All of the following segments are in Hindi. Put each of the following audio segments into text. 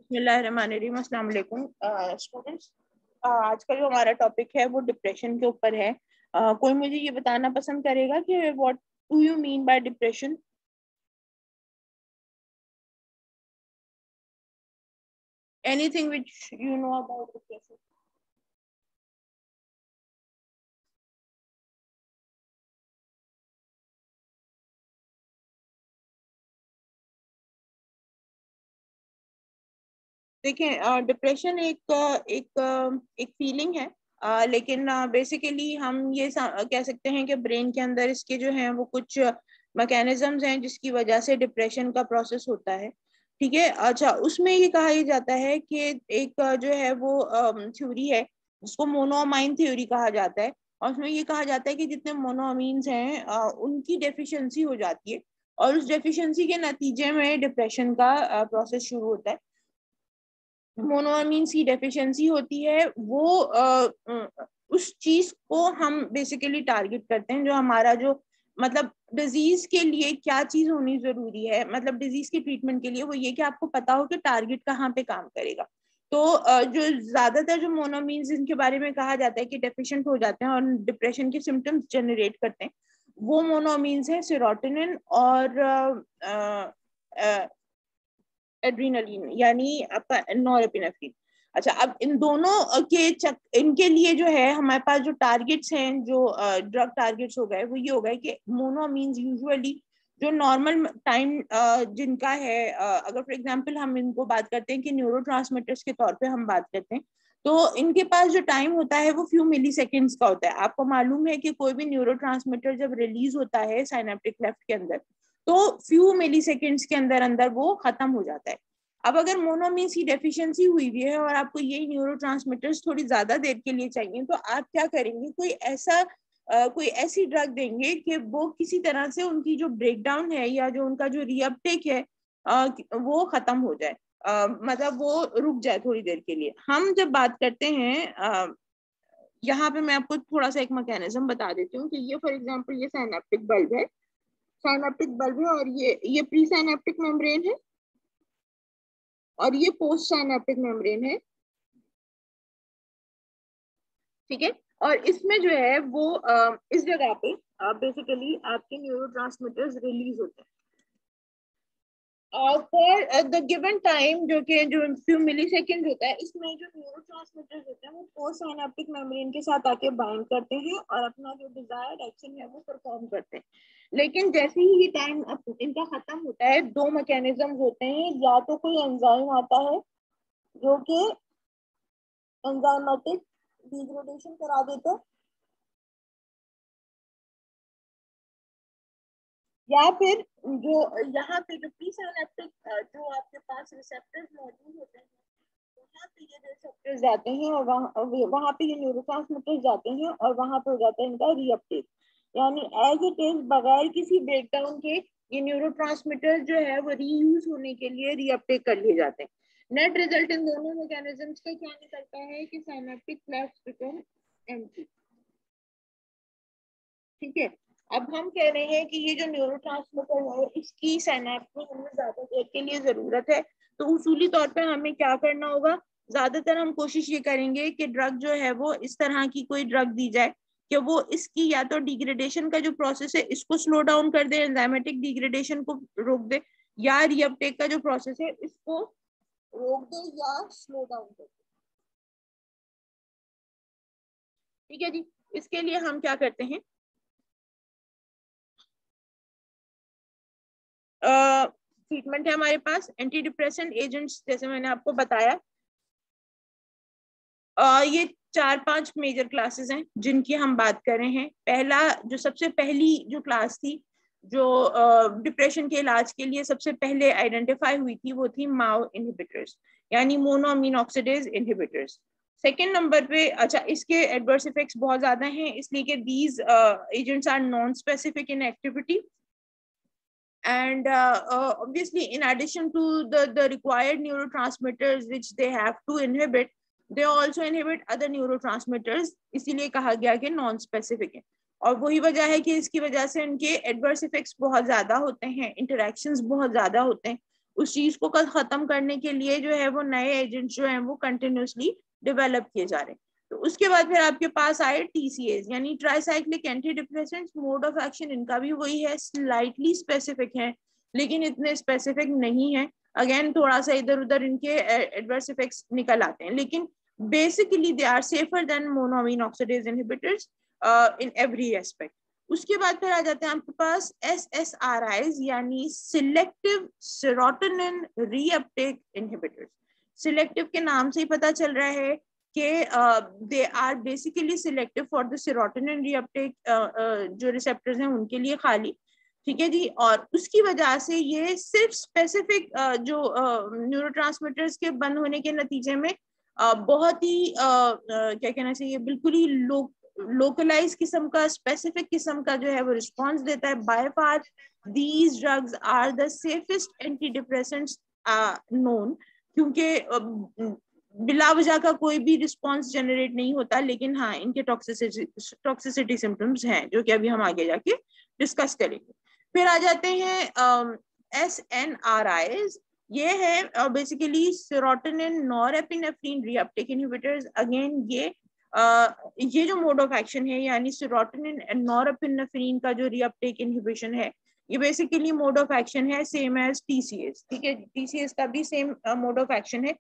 बिस्मिल्लाहिर्रहमानिर्रहीम। अस्सलाम वालेकुम स्टूडेंट्स। आज का जो हमारा टॉपिक है वो डिप्रेशन के ऊपर है। कोई मुझे ये बताना पसंद करेगा कि what do you mean by depression? Anything which you know about depression? देखें, डिप्रेशन एक फीलिंग है। लेकिन बेसिकली हम ये कह सकते हैं कि ब्रेन के अंदर इसके जो हैं वो कुछ मैकेनिज्म्स हैं जिसकी वजह से डिप्रेशन का प्रोसेस होता है। ठीक है। अच्छा, उसमें ये कहा ही जाता है कि एक जो है वो थ्योरी है जिसको मोनोअमाइन थ्योरी कहा जाता है। और उसमें ये कहा जाता है कि जितने मोनोअमीन्स हैं उनकी डेफिशिएंसी हो जाती है और उस डेफिशिएंसी के नतीजे में डिप्रेशन का प्रोसेस शुरू होता है। मोनोअमीन्स की डेफिशिएंसी होती है वो उस चीज को हम बेसिकली टारगेट करते हैं, जो हमारा जो मतलब डिजीज के लिए क्या चीज होनी जरूरी है, मतलब डिजीज के ट्रीटमेंट के लिए वो ये कि आपको पता हो कि टारगेट कहाँ पे काम करेगा। तो जो ज्यादातर जो मोनोमीन्स इनके बारे में कहा जाता है कि डेफिशिएंट हो जाते हैं और डिप्रेशन के सिम्टम्स जनरेट करते हैं, वो मोनोमीन्स है सेरोटोनिन और एड्रीनलिन, यानी आपका नॉरएपिनेफ्रिन। अच्छा, अब इन दोनों इनके लिए जो है हमारे पास जो टारगेट्स हैं, जो ड्रग टारगेट्स हो गए, वो ये हो गए कि मोनोमीन्स यूजुअली जो नॉर्मल टाइम जिनका है, अगर फॉर एग्जांपल हम इनको बात करते हैं कि न्यूरोट्रांसमीटर्स के तौर पे हम बात करते हैं, तो इनके पास जो टाइम होता है वो फ्यू मिली सेकेंड्स का होता है। आपको मालूम है कि कोई भी न्यूरोट्रांसमीटर जब रिलीज होता है साइनेप्टिक क्लेफ्ट के अंदर, तो फ्यू मिली सेकेंड्स के अंदर अंदर वो खत्म हो जाता है। अब अगर मोनोमीन्स की डेफिशिएंसी हुई भी है और आपको ये न्यूरोट्रांसमीटर्स थोड़ी ज्यादा देर के लिए चाहिए, तो आप क्या करेंगे, कोई ऐसी ड्रग देंगे कि वो किसी तरह से उनकी जो ब्रेकडाउन है या जो उनका जो रीअपटेक है वो खत्म हो जाए, मतलब वो रुक जाए थोड़ी देर के लिए। हम जब बात करते हैं, यहाँ पे मैं आपको थोड़ा सा एक मैकेनिज्म बता देती हूँ कि ये फॉर एग्जांपल ये साइनेप्टिक बल्ब है। साइनेप्टिक बल्ब है और ये प्री साइनेप्टिक मेम्ब्रेन है और ये पोस्ट साइनेप्टिक मेम्ब्रेन है। ठीक है। और इसमें जो है वो इस जगह पे बेसिकली आपके न्यूरोट्रांसमीटर्स रिलीज होते हैं फॉर द गिवन टाइम, जो फ्यू मिली सेकेंड होता है। इसमें जो न्यूरोट्रांसमीटर्स होते हैं वो पोस्ट साइनेप्टिक मेम्ब्रेन के साथ आके बाइंड करते हैं और अपना जो डिजायर्ड एक्शन है वो परफॉर्म करते हैं। लेकिन जैसे ही ये टाइम इनका खत्म होता है, दो मैकेनिज्म होते हैं। या तो कोई एंजाइम आता है जो कि एंजाइमेटिक डिग्रेडेशन करा देता है, या फिर जो यहाँ पे जो प्री सिनेप्टिक जो आपके पास रिसेप्टर्स मौजूद होते हैं, वहाँ पे ये रिसेप्टर्स जाते हैं और वहाँ पे ये न्यूरोट्रांसमीटर्स जाते हैं और वहाँ पे हो जाता है इनका रीअपटेक। यानी एज इट इज बगैर किसी ब्रेकडाउन के ये न्यूरोट्रांसमीटर्स जो है वो रीयूज होने के लिए रीअपटेक कर लिए जाते हैं। नेट रिजल्ट इन दोनों मैकेनिज्म्स का क्या निकलता है कि सिनेप्टिक क्लेफ्ट्स बिकम एम्प्टी। ठीक है। अब हम कह रहे हैं कि ये जो न्यूरोट्रांसमीटर है इसकी सिनैप्स में हमें ज्यादा देर के लिए जरूरत है, तो उसूली तौर पे हमें क्या करना होगा, ज्यादातर हम कोशिश ये करेंगे कि ड्रग जो है वो इस तरह की कोई ड्रग दी जाए कि वो इसकी या तो डिग्रेडेशन का जो प्रोसेस है इसको स्लो डाउन कर दे, एंजाइमेटिक डिग्रेडेशन को रोक दे, या रीअपटेक का जो प्रोसेस है इसको रोक दे या स्लो डाउन कर दे। ठीक है जी। इसके लिए हम क्या करते हैं, ट्रीटमेंट है हमारे पास एंटी डिप्रेसेंट एजेंट्स, जैसे मैंने आपको बताया। ये 4-5 मेजर क्लासेस हैं जिनकी हम बात कर रहे हैं। पहला, जो सबसे पहली जो क्लास थी जो डिप्रेशन के इलाज के लिए सबसे पहले आइडेंटिफाई हुई थी, वो थी माओ इनहिबिटर्स, यानी monoamine oxidase inhibitors. Second number पे, अच्छा, इसके एडवर्स इफेक्ट्स बहुत ज्यादा हैं इसलिए कि these agents are non specific in activity, and obviously in addition to the required neurotransmitters which they have to inhibit, they also inhibit other neurotransmitters, इसीलिए कहा गया कि नॉन स्पेसिफिक है। और वही वजह है कि इसकी वजह से उनके एडवर्स इफेक्ट्स बहुत ज्यादा होते हैं, इंटरेक्शंस बहुत ज्यादा होते हैं उस चीज को खत्म करने के लिए जो है वो नए एजेंट्स जो हैं वो कंटिन्यूसली डेवलप किए जा रहे हैं। तो उसके बाद फिर आपके पास आए टीसीएस यानी tricyclic anti depressants. Mode of action इनका भी वही है, स्लाइटली स्पेसिफिक है लेकिन इतने स्पेसिफिक नहीं है। अगेन थोड़ा सा इधर उधर इनके एडवर्स इफेक्ट्स निकल आते हैं, लेकिन basically they are safer than monoamine oxidase inhibitors in every aspect. उसके बाद फिर आ जाते हैं आपके पास SSRIs यानी selective serotonin reuptake inhibitors. Selective के नाम से ही पता चल रहा है कि they are basically selective for the serotonin reuptake, जो रिसेप्टर्स हैं उनके लिए खाली, ठीक है जी। और उसकी वजह से ये सिर्फ स्पेसिफिक जो न्यूरोट्रांसमीटर्स के बंद होने के नतीजे में बहुत ही क्या कहना चाहिए, बिल्कुल ही लोकलाइज किस्म का, स्पेसिफिक किस्म का जो है वो रिस्पॉन्स देता है। By far these drugs are the safest anti depressants known, क्योंकि बिला वजह का कोई भी रिस्पॉन्स जनरेट नहीं होता, लेकिन हाँ इनके टॉक्सिसिटी सिम्टम्स हैं जो कि अभी हम आगे जाके डिस्कस करेंगे। फिर आ जाते हैं SNRIs। ये है basically serotonin norepinephrine reuptake inhibitors. Again ये जो मोड ऑफ एक्शन है यानी सेरोटोनिन एंड नॉरएपिनेफ्रिन का जो रीअपटेक इनहिबिशन है, ये बेसिकली मोड ऑफ एक्शन है सेम एज टीसीएस, ठीक है। टीसीएस का भी सेम मोड ऑफ एक्शन है।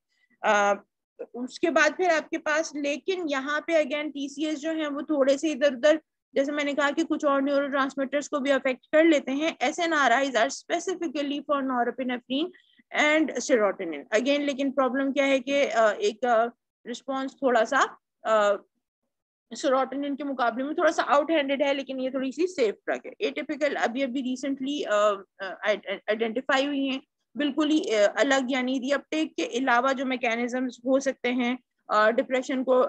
उसके बाद फिर आपके पास, लेकिन यहाँ पे अगेन टीसीएस जो है वो थोड़े से इधर उधर, जैसे मैंने कहा कि कुछ और न्यूरोट्रांसमीटर्स को भी अफेक्ट कर लेते हैं। SNRIs are specifically for norepinephrine and serotonin. Again लेकिन प्रॉब्लम क्या है कि एक रिस्पॉन्स थोड़ा सा सेरोटोनिन के मुकाबले में थोड़ा सा आउट हैंडेड है, लेकिन ये थोड़ी सी सेफ ड्रग है। एटिपिकल अभी अभी रिसेंटली आइडेंटिफाई हुई हैं, बिल्कुल ही अलग, यानी रीअपटेक के अलावा जो मैकेनिज्म्स हो सकते हैं डिप्रेशन को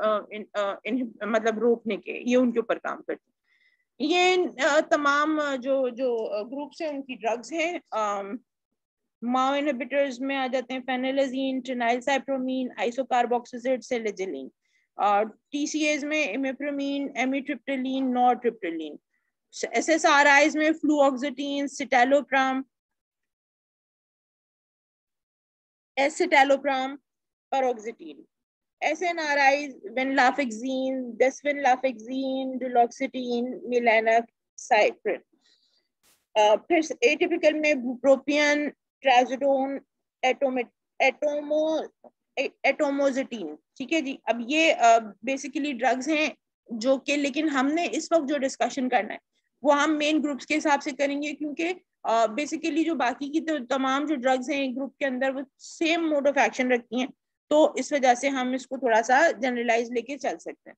मतलब रोकने के, ये उनके ऊपर काम करते हैं। ये तमाम जो जो ग्रुप्स हैं उनकी ड्रग्स हैं। माओ इनहिबिटर्स में आ जाते हैं फेनिलजीन, ट्रिनाइलसाइप्रोमीन, आइसोकार्बोक्सिलेट, सेलेजिलिन। टीसीएस में इमिप्रोमीन, एमिट्रिप्टिलिन, नॉरट्रिप्टिलिन। SSRIs में fluoxetine, citalopram, escitalopram, paroxetine. SNRIs venlafaxine, desvenlafaxine, duloxetine, melanoxyprin। फिर एटिपिकल में बुप्रोपियन, ट्राजोडोन, एटोमोजेटिन, ठीक है जी। अब ये बेसिकली ड्रग्स हैं जो कि, लेकिन हमने इस वक्त जो डिस्कशन करना है वो हम मेन ग्रुप्स के हिसाब से करेंगे, क्योंकि बेसिकली जो बाकी की तो तमाम जो ड्रग्स हैं ग्रुप के अंदर वो सेम मोड ऑफ एक्शन रखती हैं, तो इस वजह से हम इसको थोड़ा सा जनरलाइज लेके चल सकते हैं।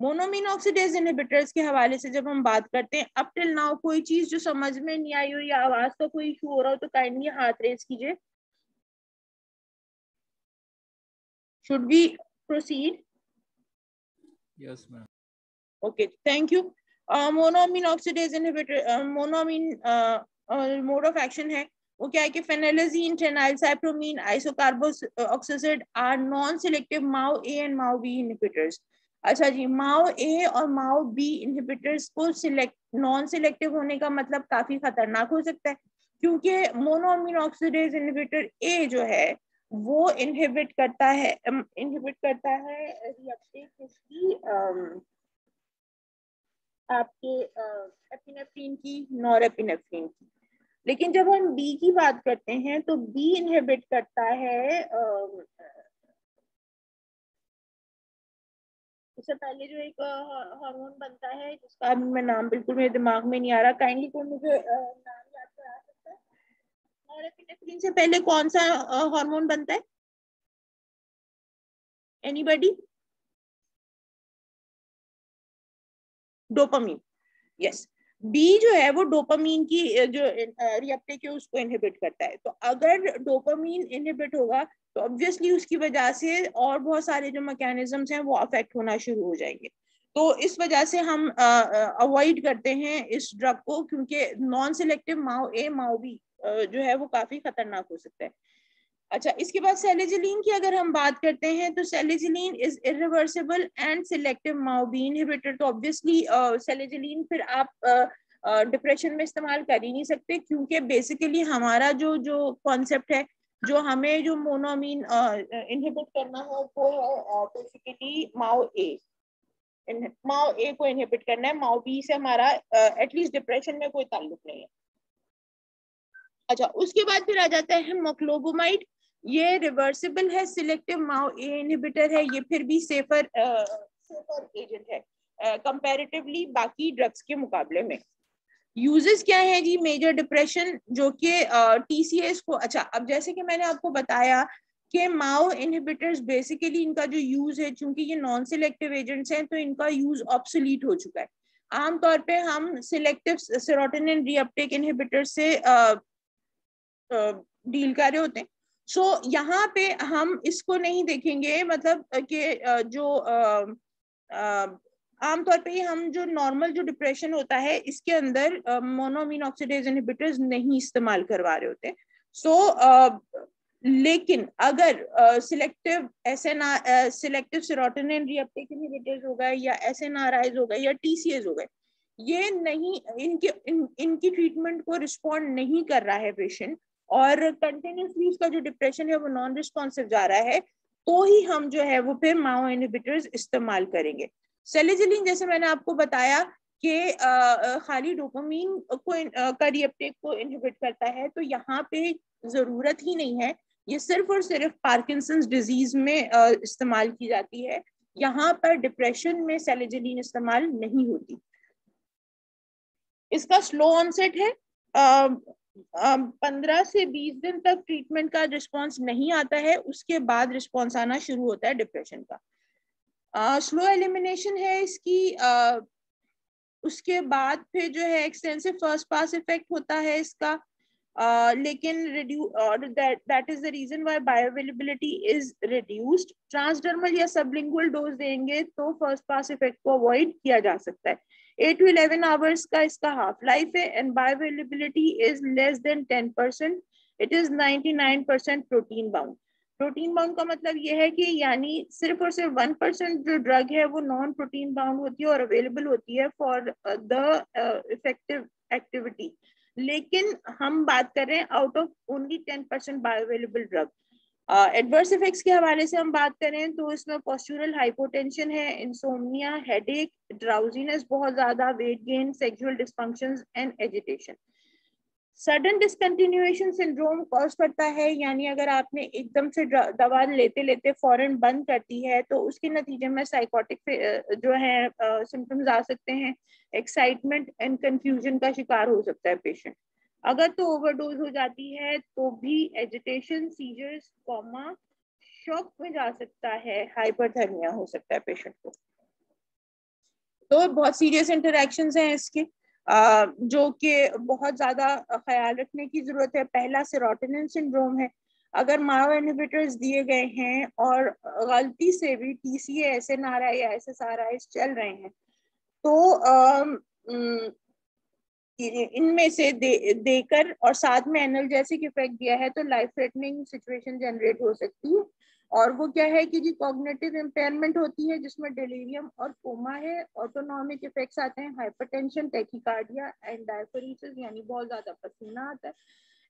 मोनोमीन ऑक्सीडेज इनहिबिटर्स के हवाले से जब हम बात करते हैं, अप टिल नाउ कोई चीज जो समझ में नहीं आई हो या आवाज का कोई इशू हो रहा हो तो काइंडली हाथ रेज कीजिए। Should we proceed? Yes ma'am. Okay, thank you. Monoamine oxidase inhibitor, monoamine mode of action है वो क्या है कि phenelzine, tranylcypromine, isocarboxazid are non selective MAO A and MAO B inhibitors. अच्छा जी, माओ ए और माओ बी इनहिबिटर्स को नॉन सिलेक्टिव होने का मतलब काफी खतरनाक हो सकता है, क्योंकि मोनोअमीन ऑक्सीडेज इनहिबिटर ए जो है वो इनहिबिट करता है रीअपटेक की आपके एपिनेफ्रिन की, नॉरएपिनेफ्रिन की। लेकिन जब हम बी की बात करते हैं तो बी इनहिबिट करता है इससे पहले जो एक हार्मोन बनता है जिसका मैं नाम बिल्कुल मेरे दिमाग में नहीं आ रहा, काइंडली कोई मुझे नाम याद करा सकता है? नॉरएपिनेफ्रिन से पहले कौन सा हार्मोन बनता है? एनीबॉडी? डोपामीन। यस, बी जो है वो डोपामीन की जो रीअपटेक है उसको इनहिबिट करता है। तो अगर डोपामीन इनहिबिट होगा तो ऑब्वियसली उसकी वजह से और बहुत सारे जो मैकेनिज्म्स हैं वो अफेक्ट होना शुरू हो जाएंगे। तो इस वजह से हम अवॉइड करते हैं इस ड्रग को, क्योंकि नॉन सिलेक्टिव माओ ए माओ बी जो है वो काफी खतरनाक हो सकता है। अच्छा, इसके बाद सेलेजिलिन की अगर हम बात करते हैं तो selegiline is irreversible and selective MAO B inhibitor. तो ऑब्वियसली सेलेजिलिन फिर आप डिप्रेशन में इस्तेमाल कर ही नहीं सकते, क्योंकि बेसिकली हमारा जो जो कॉन्सेप्ट है जो हमें जो मोनोअमीन इनहिबिट करना है वो है बेसिकली माओ ए। माओ ए को इनहिबिट करना है, माओ बी से हमारा एटलीस्ट डिप्रेशन में कोई ताल्लुक नहीं है। अच्छा, उसके बाद फिर आ जाता है मोक्लोबोमाइड। ये रिवर्सिबल है, सिलेक्टिव माओ ए इनहिबिटर है, ये फिर भी सेफर एजेंट है कंपैरेटिवली बाकी ड्रग्स के मुकाबले में। यूजेस क्या है जी? मेजर डिप्रेशन जो कि टीसीएस को, अच्छा अब जैसे कि मैंने आपको बताया कि माओ इनहिबिटर्स बेसिकली इनका जो यूज है, चूंकि ये नॉन सिलेक्टिव एजेंट्स हैं तो इनका यूज ऑब्सोलीट हो चुका है। आमतौर पे हम सिलेक्टिव सेरोटोनिन रीअपटेक इनहिबिटर से डील कर रहे होते हैं। सो यहाँ पे हम इसको नहीं देखेंगे, मतलब कि जो आमतौर पे हम जो नॉर्मल जो डिप्रेशन होता है इसके अंदर मोनोअमीन ऑक्सीडेज इनहिबिटर्स नहीं इस्तेमाल करवा रहे होते। सो लेकिन अगर selective selective serotonin reuptake inhibitors हो गए या एसएनआरआईज हो गए या टीसीएस हो गए, ये नहीं, इनकी ट्रीटमेंट को रिस्पॉन्ड नहीं कर रहा है पेशेंट और कंटिन्यूसली उसका जो डिप्रेशन है वो नॉन रिस्पॉन्सिव जा रहा है, तो ही हम जो है वो फिर माओ इनहिबिटर्स इस्तेमाल करेंगे। सेलिजिलिन जैसे मैंने आपको बताया कि खाली डोपामीन को का रीअपटेक को इनहिबिट करता है, तो यहाँ पे जरूरत ही नहीं है, ये सिर्फ और सिर्फ पार्किंसंस डिजीज में इस्तेमाल की जाती है। यहाँ पर डिप्रेशन में सेलिजिलिन इस्तेमाल नहीं होती। इसका स्लो ऑनसेट है, 15 से 20 दिन तक ट्रीटमेंट का रिस्पॉन्स नहीं आता है, उसके बाद रिस्पॉन्स आना शुरू होता है डिप्रेशन का। स्लो एलिमिनेशन है इसकी, उसके बाद फिर जो है एक्सटेंसिव फर्स्ट पास इफेक्ट होता है इसका, लेकिन that is the reason why bioavailability is reduced. Transdermal या सबलिंगुअल डोज देंगे तो फर्स्ट पास इफेक्ट को अवॉइड किया जा सकता है। 8 to 11 आवर्स का इसका हाफ लाइफ है and bioavailability is less than 10%। It is 99% protein bound. Protein bound का मतलब ये है कि यानी सिर्फ और सिर्फ 1% जो ड्रग है वो नॉन प्रोटीन बाउंड होती है और अवेलेबल होती है फॉर द इफेक्टिव एक्टिविटी, लेकिन हम बात कर रहे हैं out of only 10% bioavailable drug. Adverse effects के हवाले से हम बात करें तो इसमें पोस्चुरल हाइपोटेंशन है, इंसोम्निया, हेडेक, ड्राउजीनेस बहुत ज्यादा, weight gain, sexual dysfunctions and agitation. Sudden discontinuation syndrome cause करता है, यानी अगर आपने एकदम से दवा लेते लेते फौरन बंद कर दी है तो उसके नतीजे में साइकोटिक जो है सिम्टम्स आ सकते हैं, एक्साइटमेंट एंड कंफ्यूजन का शिकार हो सकता है पेशेंट। अगर तो ओवरडोज हो जाती है तो भी एजिटेशन, सीजर्स, कोमा, शॉक में जा सकता है, हाइपरथर्मिया हो सकता है पेशेंट को। तो बहुत सीरियस इंटरैक्शंस हैं इसके जो कि बहुत ज्यादा ख्याल रखने की जरूरत है। पहला सेरोटोनिन सिंड्रोम है, अगर माओ इनहिबिटर्स दिए गए हैं और गलती से भी टीसीए, एसएनआरआई या एसएसआरआई चल रहे हैं तो इनमें से देकर और साथ में एनाल्जेसिक इफेक्ट दिया है तो लाइफ थ्रेटनिंग सिचुएशन जनरेट हो सकती है। और वो क्या है कि जी कॉग्निटिव इम्पेयरमेंट होती है जिसमें डिलीरियम और कोमा है, ऑटोनॉमिक इफेक्ट्स आते हैं, हाइपरटेंशन, टैकीकार्डिया एंड डायफोरेसिस यानी बहुत ज्यादा पसीना आता है।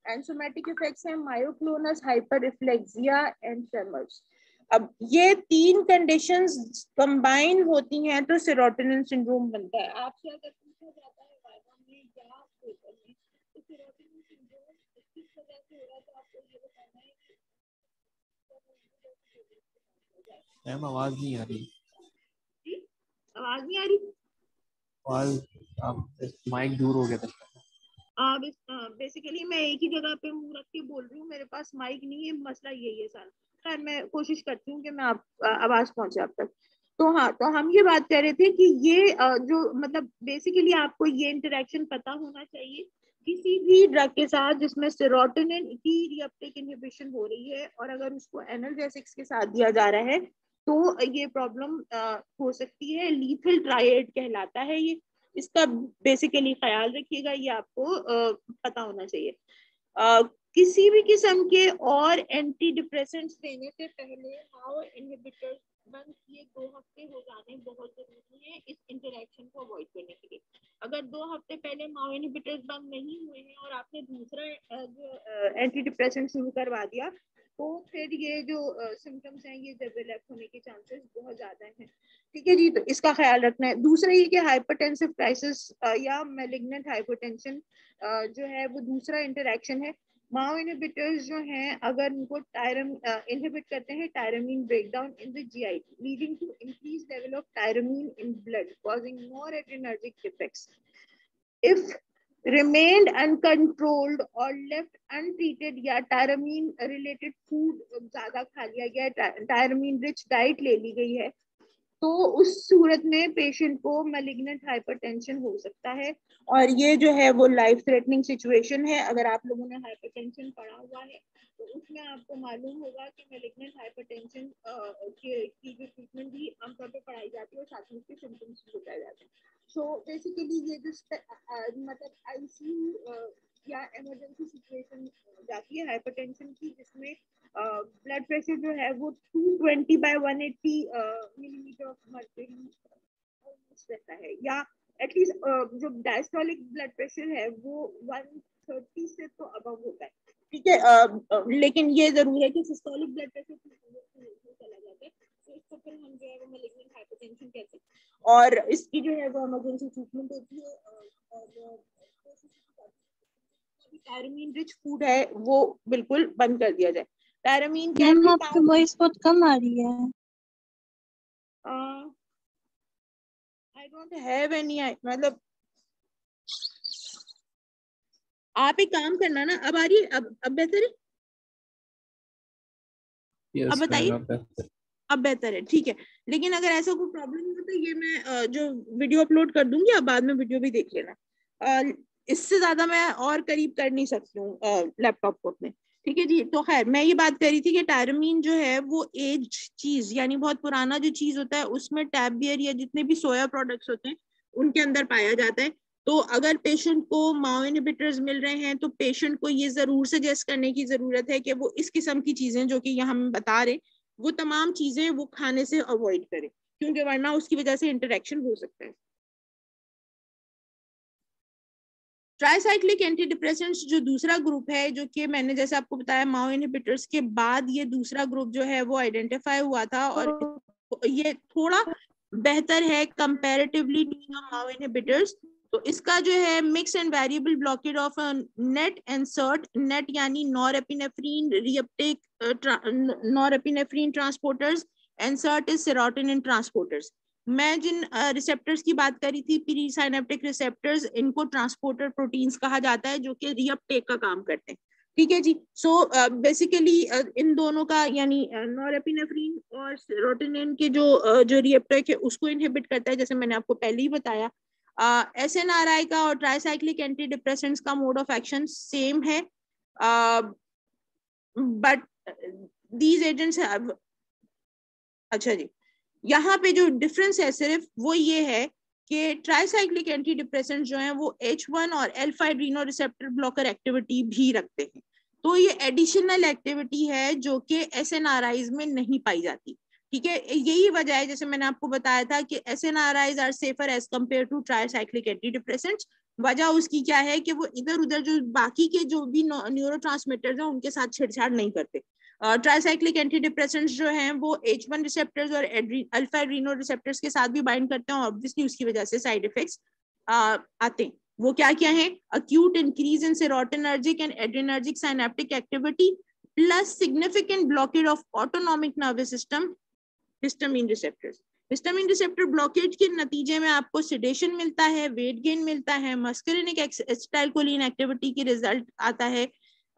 एंसोमेटिक इफेक्ट्स हैं मायोक्लोनस, हाइपररिफ्लेक्सिया एंड ट्रेमर्स। अब ये तीन कंडीशंस कंबाइन होती हैं तो सेरोटोनिन सिंड्रोम बनता है। आपसे अगर पूछा जाता है वाइवा में या पेपर में तो सेरोटोनिन सिंड्रोम किस वजह से हो रहा है तो आपको ये बताना है कि मैम आवाज नहीं आ रही। आवाज नहीं आ रही? आवाज, आप माइक दूर हो गया था। बेसिकली मैं एक ही जगह पे मुंह रख के बोल रही हूँ, मेरे पास माइक नहीं है, मसला यही है सारा। खैर मैं कोशिश करती हूँ कि मैं आप आवाज पहुंचे आप तक। तो हाँ, तो हम ये बात कर रहे थे कि ये जो मतलब बेसिकली आपको ये इंटरेक्शन पता होना चाहिए किसी भी ड्रग के साथ जिसमें सेरोटोनिन की रीअपटेक इनहिबिशन हो रही है और अगर उसको एनाल्जेसिक्स के साथ दिया जा रहा है तो ये प्रॉब्लम हो सकती है। लीथल ट्रायड कहलाता है ये, इसका बेसिकली ख्याल रखिएगा, ये आपको पता होना चाहिए। किसी भी किस्म के और एंटी डिप्रेसेंट्स देने से पहले माओ इनहिबिटर्स बंद किए 2 हफ्ते हो जाने बहुत जरूरी है इस इंटरेक्शन को अवॉइड करने के लिए। अगर 2 हफ्ते पहले माओ इनहिबिटर्स बंद नहीं हुए हैं और आपने दूसरा जो एंटी डिप्रेसेंट शुरू करवा दिया, तो फिर ये जो सिम्टम्स हैं ये डेवलप होने के चांसेस बहुत ज्यादा हैं। ठीक है जी, तो इसका ख्याल रखना है। दूसरा ये कि हाइपरटेंसिव क्राइसिस या मैलिग्नेंट हाइपरटेंशन जो है वो दूसरा इंटरेक्शन है। माओ इनहिबिटर्स जो हैं अगर उनको इनहिबिट करते हैं tyramine breakdown in the GIT, leading to increase level of tyramine in blood, causing more adrenergic effects. If remained uncontrolled or left untreated या टायरामीन रिलेटेड फूड ज्यादा खा लिया गया, टायरामीन रिच डाइट ले ली गई है, तो उस सूरत में पेशेंट को मैलिग्नेंट हाइपरटेंशन हो सकता है। और ये जो है वो लाइफ थ्रेटनिंग सिचुएशन है। अगर आप लोगों ने हाइपरटेंशन पढ़ा हुआ है तो उसमें आपको मालूम होगा कि मैलिग्नेंट हाइपरटेंशन की जो ट्रीटमेंट भी आमतौर पर पढ़ाई जाती है और साथ में उसके सिम्टम्स भी बताए जाते हैं। सो बेसिकली ये जो मतलब आईसीयू या इमरजेंसी सिचुएशन जाती है हाइपरटेंशन की, जिसमें ब्लड प्रेशर जो है वो 220/180 मिलीमीटर ऑफ मर्क्यूरी रहता है, या एटलीस्ट जो डायस्टोलिक ब्लड प्रेशर है वो 130 से तो अबव होता है। ठीक है, लेकिन ये जरूर है कि सिस्टोलिक ब्लड प्रेशर चला जाता है, तो इसको फिर हम जो है वो मैलिग्नेंट हाइपरटेंशन कहते हैं और इसकी जो है वो इमरजेंसी ट्रीटमेंट होती है। और टायरामीन रिच फूड है वो बिल्कुल बंद कर दिया जाए। टायरामीन मैम आपकी वॉइस बहुत कम आ रही है। आई डोंट हैव एनी, मतलब आप एक काम करना ना, अब आ रही है? अब बेहतर है? अब बताइए। अब बेहतर है, ठीक है। लेकिन अगर ऐसा कोई प्रॉब्लम हो तो ये मैं जो वीडियो अपलोड कर दूंगी, आप बाद में वीडियो भी देख लेना। इससे ज्यादा मैं और करीब कर नहीं सकती हूँ लैपटॉप को अपने। ठीक है जी, तो खैर मैं ये बात कर रही थी कि टायरामीन जो है वो एज चीज, यानी बहुत पुराना जो चीज होता है उसमें टैब बियर या जितने भी सोया प्रोडक्ट्स होते हैं उनके अंदर पाया जाता है। तो अगर पेशेंट को माओ इनहिबिटर्स मिल रहे हैं तो पेशेंट को ये जरूर सजेस्ट करने की जरूरत है कि वो इस किस्म की चीजें जो कि यहाँ हम बता रहे वो तमाम चीजें वो खाने से अवॉइड करें, क्योंकि वरना उसकी वजह से इंटरेक्शन हो सकता है। ट्राइसाइक्लिक एंटी डिप्रेसेंट्स जो दूसरा ग्रुप है, जो कि मैंने जैसे आपको बताया माओ इनहिबिटर्स के बाद ये दूसरा ग्रुप जो है वो आइडेंटिफाई हुआ था, और ये थोड़ा बेहतर है comparatively to the MAO inhibitors. तो इसका जो है mix and variable blockade of NET and SERT, NET यानी norepinephrine reuptake, norepinephrine transporters, SERT is serotonin transporters. मैं जिन रिसेप्टर्स की बात करी थी, प्री साइनेप्टिक रिसेप्टर्स, इनको ट्रांसपोर्टर प्रोटीन्स कहा जाता है जो कि रीअपटेक का काम करते हैं। ठीक है जी, सो बेसिकली इन दोनों का यानी नॉरएपिनेफ्रिन और सेरोटोनिन के जो रीअपटेक है उसको इनहिबिट करता है, जैसे मैंने आपको पहले ही बताया। एसएनआरआई का और ट्राइसाइक्लिक एंटी डिप्रेसेंट्स का मोड ऑफ एक्शन सेम है, बट दीज एजेंट्स हैव, अच्छा जी, यहाँ पे जो डिफरेंस है सिर्फ वो ये है कि ट्राइसाइक्लिक एंटी डिप्रेसेंट जो हैं वो H1 और alpha Adreno receptor blocker activity भी रखते हैं। तो ये एडिशनल एक्टिविटी है जो कि एसएनआरआईज में नहीं पाई जाती। ठीक है, यही वजह है जैसे मैंने आपको बताया था कि SNRIs are safer as compare to tricyclic anti depressants. वजह उसकी क्या है कि वो इधर उधर जो बाकी के जो भी न्यूरोट्रांसमीटर्स हैं उनके साथ छेड़छाड़ नहीं करते। ट्राइसाइक्लिक एंटी डिप्रेसेंट्स जो हैं वो H1 रिसेप्टर्स और अल्फा एड्रीनो रिसेप्टर्स के साथ भी बाइंड करते हैं, और ऑब्वियसली उसकी वजह से साइड इफेक्ट्स आते हैं। वो क्या क्या है? Acute increase in serotonergic and adrenergic synaptic activity plus significant blockage of autonomic nervous system, histamine receptors. Histamine receptor blockage के नतीजे में आपको सिडेशन मिलता है, वेट गेन मिलता है, मस्कुलिनिक एसिटाइलकोलिन एक्टिविटी की रिजल्ट आता है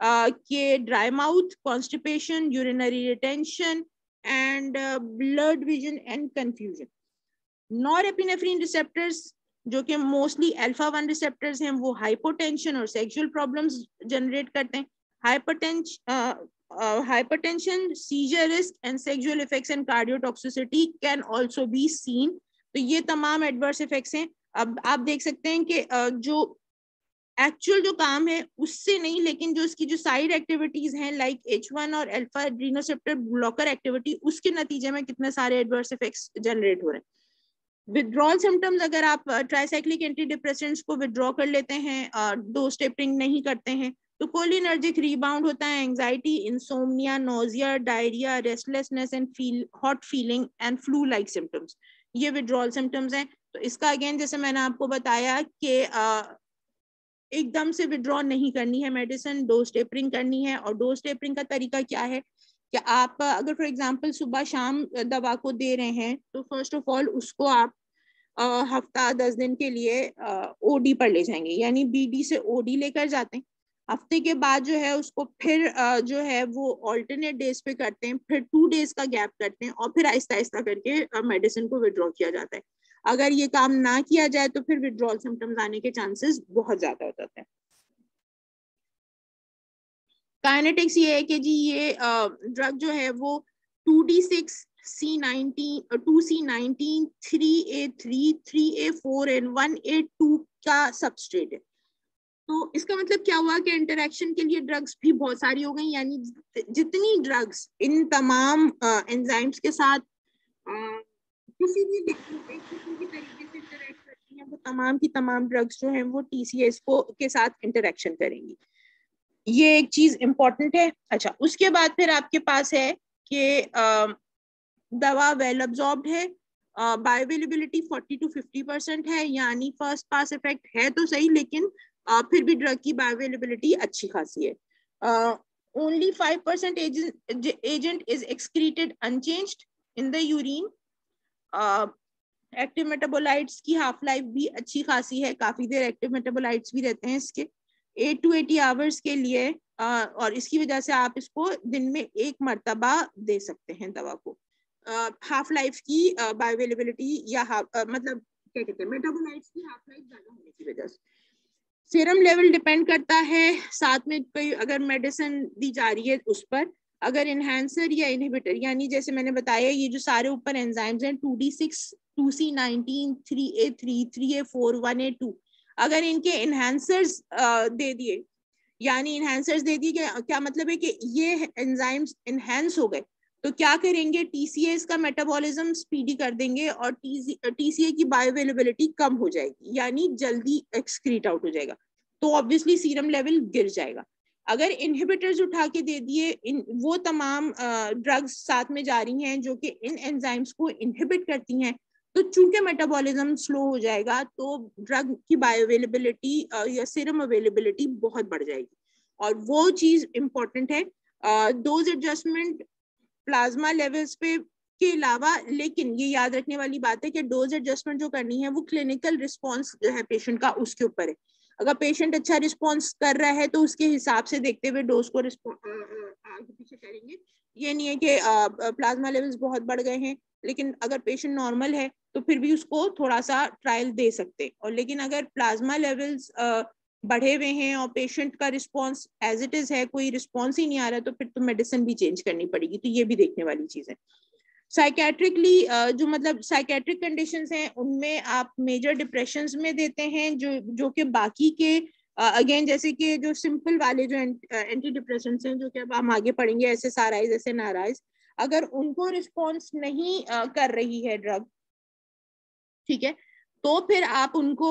कि dry mouth, constipation, urinary retention and blood vision and confusion. Norepinephrine receptors जो कि मोस्टली अल्फा 1 रिसेप्टर्स हैं वो हाइपोटेंशन और सेक्सुअल प्रॉब्लम्स जनरेट करते हैं। hypertension, seizure risk and sexual effects and cardiotoxicity can also be seen। तो ये तमाम एडवर्स इफेक्ट्स हैं। अब आप देख सकते हैं कि जो एक्चुअल जो काम है उससे नहीं, लेकिन जो इसकी जो साइड एक्टिविटीज हैं लाइक H1 और अल्फा एड्रीनोसेप्टर ब्लॉकर एक्टिविटी, उसके नतीजे में कितने सारे एडवर्स इफेक्ट्स जनरेट हो रहे हैं। विड्रॉल सिम्टम्स, अगर आप ट्राइसाइक्लिक एंटी डिप्रेसेंट्स को विड्रॉ कर लेते हैं, डोज टेपरिंग नहीं करते हैं, तो कोलिनर्जिक रीबाउंड होता है, anxiety, insomnia, nausea, diarrhoea, restlessness and hot feeling and flu like symptoms, ये विड्रॉल सिम्टम्स हैं। तो इसका अगेन जैसे मैंने आपको बताया कि एकदम से विड्रॉ नहीं करनी है मेडिसिन, डोज टेपरिंग करनी है। और डोज टेपरिंग का तरीका क्या है कि आप अगर फॉर एग्जांपल सुबह शाम दवा को दे रहे हैं तो फर्स्ट ऑफ ऑल उसको आप हफ्ता 10 दिन के लिए ओडी पर ले जाएंगे, यानी बीडी से ओडी लेकर जाते हैं। हफ्ते के बाद जो है उसको फिर जो है वो ऑल्टरनेट डेज पे करते हैं, फिर 2 डेज का गैप करते हैं और फिर आहिस्ता आहिस्ता करके मेडिसिन को विड्रॉ किया जाता है। अगर ये काम ना किया जाए तो फिर विड्रॉल सिम्टम्स आने के चांसेस बहुत ज्यादा हो जाते हैं। काइनेटिक्स ये है कि जी ये ड्रग जो है वो 2D6 C19 2C19 3A3 3A4 and 1A2 का सबस्ट्रेट है। तो इसका मतलब क्या हुआ कि इंटरेक्शन के लिए ड्रग्स भी बहुत सारी हो गई, यानी जितनी ड्रग्स इन तमाम एंजाइम्स के साथ किसी भी तरीके से इंटरेक्ट करती हैं, वो तमाम की तमाम ड्रग्स जो हैं वो TCS को के साथ इंटरेक्शन करेंगी। ये एक चीज इंपॉर्टेंट है। अच्छा, उसके बाद फिर आपके पास है कि दवा वेल अब्जॉर्ब्ड है, बायोअवेलेबिलिटी 40 to 50% है, यानी फर्स्ट पास इफेक्ट है तो सही, लेकिन फिर भी ड्रग की बायोअवेलेबिलिटी अच्छी खासी है। Only 5% agent is excreted unchanged in the urine. Active metabolites की हाफ लाइफ भी अच्छी खासी है, काफी देर एक्टिव मेटाबोलाइट्स भी रहते हैं इसके 8 to 80 आवर्स के लिए, और इसकी वजह से आप इसको दिन में 1 मर्तबा दे सकते हैं दवा को। हाफ लाइफ की बायोअवेलेबिलिटी या मतलब क्या कहते हैं मेटाबोलाइट्स की हाफ लाइफ ज्यादा होने की वजह से। सीरम लेवल डिपेंड करता है, साथ में कोई अगर मेडिसिन दी जा रही है उस पर, अगर इनहेंसर या इनहिबिटर, यानी जैसे मैंने बताया ये जो सारे ऊपर एंजाइम्स हैं 2D6 2C19 3A3 3A4 1A2, अगर इनके इनहेंसर्स दे दिए, यानी इनहेंसर्स दे दिए क्या मतलब है कि ये एंजाइम्स इनहेंस हो गए, तो क्या करेंगे TCA का मेटाबॉलिज्म स्पीडी कर देंगे और TCA की बायोअवेलेबिलिटी कम हो जाएगी, यानी जल्दी एक्सक्रीट आउट हो जाएगा, तो ऑब्वियसली सीरम लेवल गिर जाएगा। अगर इनहिबिटर्स उठा के दे दिए, वो तमाम ड्रग्स साथ में जा रही हैं जो कि इन एंजाइम्स को इनहिबिट करती हैं, तो चूंकि मेटाबॉलिज्म स्लो हो जाएगा तो ड्रग की बायोअवेलेबिलिटी या सीरम अवेलेबिलिटी बहुत बढ़ जाएगी। और वो चीज इंपॉर्टेंट है, डोज एडजस्टमेंट प्लाज्मा लेवल्स पे के अलावा, लेकिन ये याद रखने वाली बात है कि डोज एडजस्टमेंट जो करनी है वो क्लिनिकल रिस्पॉन्स जो है पेशेंट का उसके ऊपर है। अगर पेशेंट अच्छा रिस्पॉन्स कर रहा है तो उसके हिसाब से देखते हुए डोज को आगे पीछे करेंगे। ये नहीं है कि प्लाज्मा लेवल्स बहुत बढ़ गए हैं लेकिन अगर पेशेंट नॉर्मल है तो फिर भी उसको थोड़ा सा ट्रायल दे सकते हैं, और लेकिन अगर प्लाज्मा लेवल्स बढ़े हुए हैं और पेशेंट का रिस्पॉन्स एज इट इज है, कोई रिस्पॉन्स ही नहीं आ रहा, तो फिर तो मेडिसिन भी चेंज करनी पड़ेगी। तो ये भी देखने वाली चीज है। साइकेट्रिकली जो मतलब साइकेट्रिक कंडीशंस हैं उनमें आप मेजर डिप्रेशंस में देते हैं, जो कि बाकी के अगेन जैसे कि जो सिंपल वाले जो एंटी डिप्रेशंस हैं जो कि अब हम आगे पढ़ेंगे, SSRIs SNRIs, अगर उनको रिस्पॉन्स नहीं कर रही है ड्रग, ठीक है, तो फिर आप उनको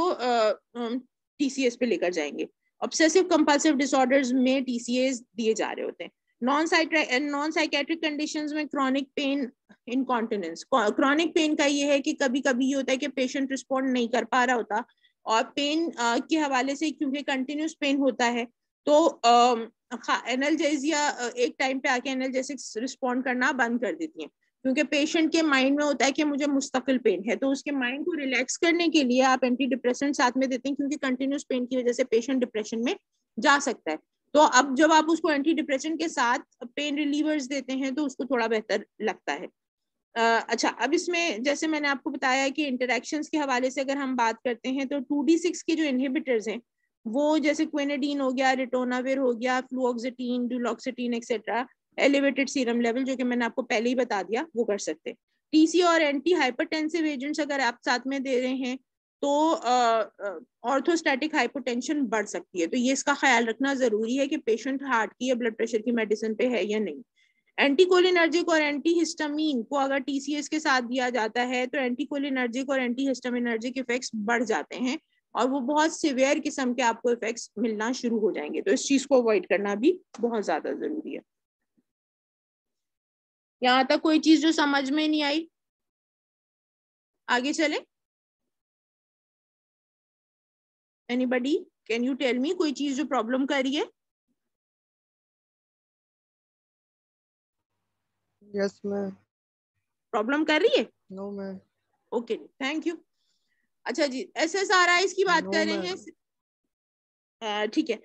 TCS पे लेकर जाएंगे। ऑब्सेसिव कंपल्सिव डिसऑर्डर्स में TCS दिए जा रहे होते हैं। नॉन साइकेट्रिक कंडीशंस में chronic pain incontinence, chronic pain का ये है कि कभी कभी ये होता है कि पेशेंट रिस्पॉन्ड नहीं कर पा रहा होता, और पेन के हवाले से क्योंकि कंटिन्यूस पेन होता है तो एनाल्जेसिया एक टाइम पे आके एनाल्जेसिक्स रिस्पॉन्ड करना बंद कर देती हैं, क्योंकि पेशेंट के माइंड में होता है कि मुझे मुस्तकिल पेन है, तो उसके माइंड को रिलैक्स करने के लिए आप एंटी डिप्रेसेंट साथ में देते हैं, क्योंकि कंटिन्यूस पेन की वजह से पेशेंट डिप्रेशन में जा सकता है। तो अब जब आप उसको एंटी डिप्रेशन के साथ पेन रिलीवर्स देते हैं तो उसको थोड़ा बेहतर लगता है। अच्छा, अब इसमें जैसे मैंने आपको बताया कि इंटरेक्शंस के हवाले से अगर हम बात करते हैं तो 2D6 के जो इनहिबिटर्स हैं वो जैसे क्विनेडीन हो गया, रिटोनाविर हो गया, फ्लुओक्सेटिन, डुलोक्सिटिन एक्सेट्रा, एलिवेटेड सीरम लेवल जो कि मैंने आपको पहले ही बता दिया वो कर सकते हैं। TC और एंटी हाइपरटेंसिव एजेंट्स अगर आप साथ में दे रहे हैं तो ऑर्थोस्टैटिक हाइपोटेंशन बढ़ सकती है, तो ये इसका ख्याल रखना जरूरी है कि पेशेंट हार्ट की या ब्लड प्रेशर की मेडिसिन पे है या नहीं। एंटीकोलिनर्जिक और एंटीहिस्टामीन को अगर TCS के साथ दिया जाता है तो एंटीकोलिनर्जिक और एंटीहिस्टामिनर्जिक इफेक्ट्स बढ़ जाते हैं और वो बहुत सिवियर किस्म के आपको इफेक्ट्स मिलना शुरू हो जाएंगे। तो इस चीज को अवॉइड करना भी बहुत ज्यादा जरूरी है। यहाँ तक कोई चीज जो समझ में नहीं आई? आगे चले? Anybody can you tell me कोई चीज जो प्रॉब्लम कर रही है? Yes ma'am. प्रॉब्लम कर रही है? No ma'am. Okay, thank you. अच्छा जी, SSRIs की बात कर रहे हैं, ठीक है।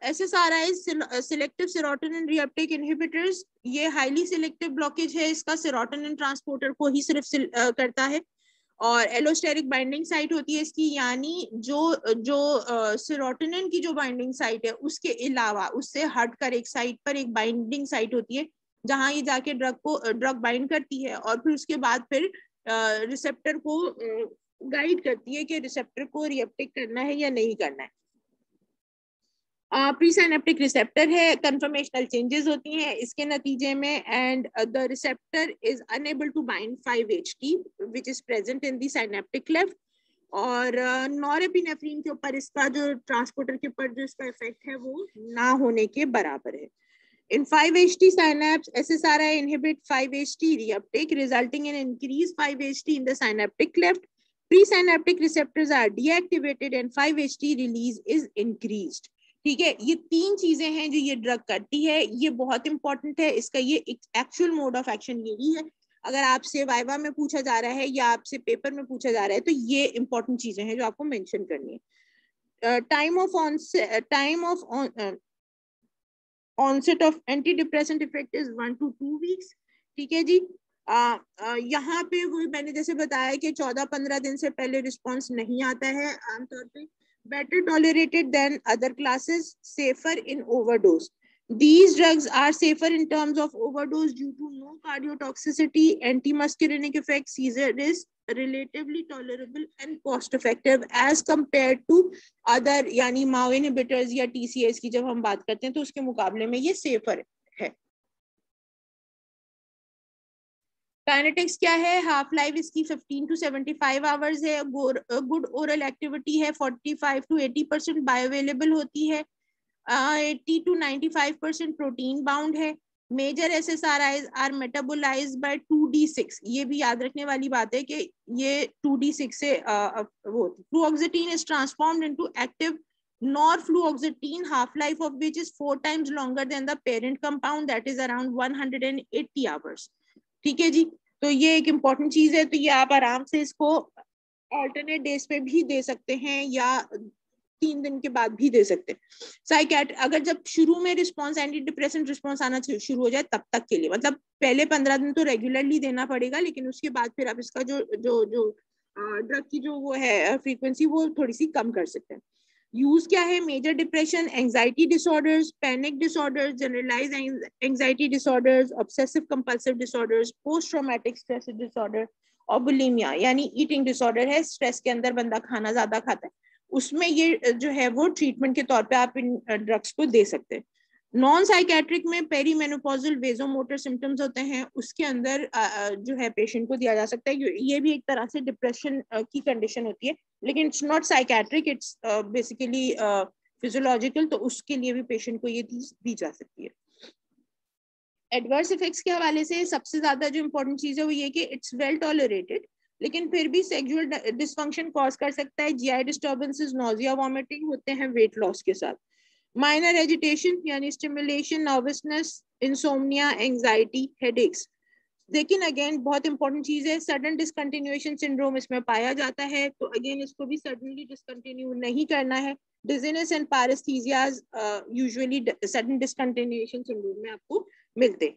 SSRIs selective serotonin reuptake inhibitors, ये हाईली सिलेक्टिव ब्लॉकेज है, इसका सेरोटोनिन ट्रांसपोर्टर को ही सिर्फ करता है और एलोस्टेरिक बाइंडिंग साइट होती है इसकी, यानी जो सेरोटोनिन की जो बाइंडिंग साइट है उसके अलावा उससे हटकर एक साइट पर एक बाइंडिंग साइट होती है जहां ये जाके ड्रग बाइंड करती है और फिर उसके बाद फिर रिसेप्टर को गाइड करती है कि रिसेप्टर को रिएप्टेक करना है या नहीं करना है। प्रीसाइनेप्टिक रिसेप्टर है, कंफर्मेशनल चेंजेस होती हैं इसके नतीजे में and the receptor is unable to bind 5-HT which is present in the synaptic cleft और नॉरएपिनेफ्रिन के ऊपर इसका जो ट्रांसपोर्टर के ऊपर जो इसका इफेक्ट है वो ना होने के बराबर है। In 5-HT synapse, SSRI inhibit 5-HT reuptake, resulting in increased 5-HT in the synaptic cleft. Presynaptic receptors are deactivated and 5-HT release is increased. ठीक है, ये तीन चीजें हैं जो ये ड्रग करती है, ये बहुत इंपॉर्टेंट है। इसका ये एक्चुअल मोड ऑफ एक्शन यही है। अगर आपसे वाइवा में पूछा जा रहा है या आपसे पेपर में पूछा जा रहा है तो ये इंपॉर्टेंट चीजें हैं जो आपको मेंशन करनी है। Time of onset of antidepressant effect is 1 to 2 weeks। ठीक है जी। यहाँ पे वो मैंने जैसे बताया कि 14-15 दिन से पहले रिस्पॉन्स नहीं आता है आमतौर पे। better tolerated than other classes, safer in overdose। These drugs are safer in terms of overdose due to no cardiotoxicity, antimuscarinic effect, seizure risk, relatively tolerable and cost effective as compared to other यानी MAO inhibitors या TCS की जब हम बात करते हैं तो उसके मुकाबले में ये सेफर है। काइनेटिक्स क्या है? हाफ लाइफ इसकी 15 to 75 आवर्स है। गुड ओरल एक्टिविटी है, 45 to 80% बायोअवेलेबल होती है, 80 to 95% प्रोटीन बाउंड है। Major SSRIs are metabolized by 2D6। ये भी याद रखने वाली बात है कि ये 2D6 से वो fluoxetine is transformed into active norfluoxetine, half life of which is 4 times longer than the parent compound, that is around 180 hours। ठीक है जी, तो ये एक इम्पॉर्टेंट चीज है। तो ये आप आराम से इसको ऑल्टरनेट डेज पे भी दे सकते हैं या 3 दिन के बाद भी दे सकते हैं। साइकेट अगर जब शुरू में रिस्पॉन्स एंटी डिप्रेसेंट रिस्पॉन्स आना शुरू हो जाए तब तक के लिए, मतलब पहले 15 दिन तो रेगुलरली देना पड़ेगा, लेकिन उसके बाद फिर आप इसका जो जो जो ड्रग की जो वो है फ्रीक्वेंसी वो थोड़ी सी कम कर सकते हैं। यूज क्या है? Major depression, anxiety disorders, panic disorders, generalize anxiety disorders, obsessive compulsive disorders, post traumatic stress disorder और बुलिमिया यानी ईटिंग डिसऑर्डर है, स्ट्रेस के अंदर बंदा खाना ज्यादा खाता है, उसमें ये जो है वो ट्रीटमेंट के तौर पे आप इन ड्रग्स को दे सकते हैं। नॉन साइकेट्रिक में पेरीमेनोपॉजल वेजोमोटर सिम्टम्स होते हैं, उसके अंदर जो है पेशेंट को दिया जा सकता है। ये भी एक तरह से डिप्रेशन की कंडीशन होती है, लेकिन it's not psychiatric, it's basically physiological, तो उसके लिए भी पेशेंट को ये दी जा सकती है। एडवर्स इफेक्ट्स के हवाले से सबसे ज्यादा जो इम्पोर्टेंट चीज है वो ये कि इट्स वेल टॉलरेटेड, लेकिन फिर भी सेक्सुअल डिसफंक्शन कॉज कर सकता है। जीआई डिस्टर्बेंसेस, नोजिया, वॉमिटिंग होते हैं वेट लॉस के साथ। माइनर एजिटेशन यानी stimulation, nervousness, insomnia, anxiety, headaches. लेकिन अगेन बहुत इंपॉर्टेंट चीज है, सडन डिसकंटिन्यूएशन सिंड्रोम इसमें पाया जाता है, तो अगेन इसको भी सडनली डिसकंटिन्यू नहीं करना है। Dizziness and paresthesias usually sudden discontinuation syndrome में आपको मिलते हैं।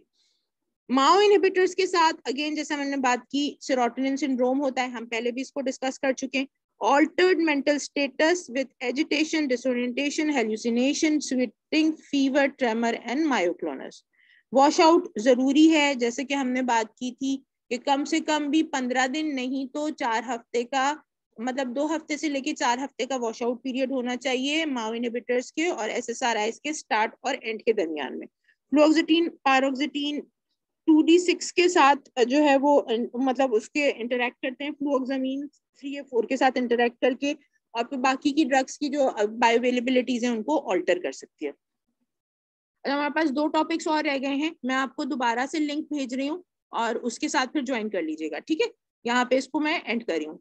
माओ इनहिबिटर्स के साथ अगेन जैसा मैंने बात की सेरोटोनिन सिंड्रोम होता है, हम पहले भी इसको डिस्कस कर चुके हैं। Altered mental status with agitation, disorientation, hallucination, sweating, fever, tremor and myoclonus। Wash out जरूरी है, जैसे कि हमने बात की थी कि कम से कम भी 15 दिन नहीं तो 4 हफ्ते का, मतलब 2 हफ्ते से लेके 4 हफ्ते का वॉश आउट पीरियड होना चाहिए माओ इनहिबिटर्स के और SSRIs के स्टार्ट और एंड के दरमियान में। फ्लुओक्सेटीन, पायरोक्सेटीन 2D6 के साथ जो है वो मतलब उसके इंटरेक्ट करते हैं, फ्लूओक्सामीन 3 या 4 के साथ इंटरेक्ट करके आपको बाकी की ड्रग्स की जो बायोअवेलेबिलिटीज हैं उनको ऑल्टर कर सकती है। हमारे पास 2 टॉपिक्स और रह गए हैं, मैं आपको दोबारा से लिंक भेज रही हूँ और उसके साथ फिर ज्वाइन कर लीजिएगा, ठीक है। यहाँ पे इसको मैं एंड कर रही हूँ।